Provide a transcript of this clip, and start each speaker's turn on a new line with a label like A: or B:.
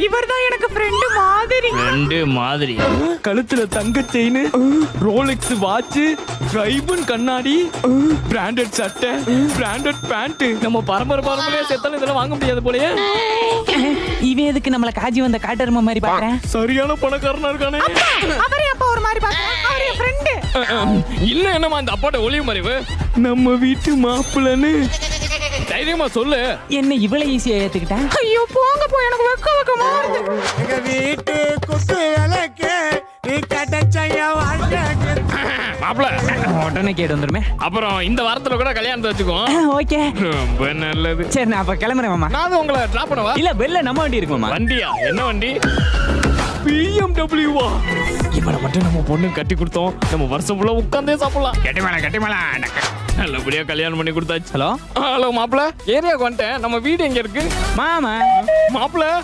A: இவர்தான் எனக்கு ஃப்ரெண்டு மாதிரி.
B: ரெண்டு மாதிரி.
C: கழுத்துல தங்க செயின், ரோலெக்ஸ் வாட்ச், ரைபன் கண்ணாடி, பிராண்டட் சட்டை, பிராண்டட் பேண்ட். நம்ம பரம்பரையா செத்தாலும் இதெல்லாம் வாங்க முடியாது போலயே.
A: இவன் எதுக்கு நம்மள காஜி வந்த காட்டெருமை மாதிரி பாக்குறேன்?
C: சரியான பணக்காரனா இருக்கானே.
A: அவரே அப்பா ஒரு மாதிரி பாக்குறேன். அவர் என் ஃப்ரெண்டு.
C: இல்ல என்னமா இந்த அப்பாட்ட ஒளிவு மறைவு? நம்ம வீட்டு மாப்பிள்ளன்னு தைரியமா சொல்லு.
A: என்ன இவ்வளவு ஈஸியா ஏத்துக்கிட்டேன்? ஐயோ போங்க போ, எனக்கு வெக்கமா வருது.
D: எங்க வீட்டு குத்து விளக்கு நீ கட்டச்சைய வாழ்க்கை.
C: மாப்பிள்ள
A: உடனே கேட்டு வந்துருமே.
C: அப்புறம் இந்த வாரத்துல கூட கல்யாணத்தை வச்சுக்கோ.
A: ஓகே,
C: ரொம்ப நல்லது.
A: சரி நான் அப்ப கிளம்புறேன் மாமா.
C: நான் உங்களை டிராப் பண்ணவா?
A: இல்ல வெளில நம்ம வண்டி இருக்கு மாமா.
C: வண்டியா? என்ன வண்டி? BMW-வா? இவனை மட்டும் நம்ம பொண்ணு கட்டி கொடுத்தோம், நம்ம வருஷம் ஃபுல்லா உட்கார்ந்தே சாப்பிடலாம். கட்டி மேல நல்லபடியா கல்யாணம் பண்ணி கொடுத்தாச்சு.
A: ஹலோ
C: ஹலோ மாப்பிள்ள, ஏரியாவுக்கு வந்துட்டேன். நம்ம வீடு எங்க இருக்கு
A: மாமா?
C: மாப்பிள்ள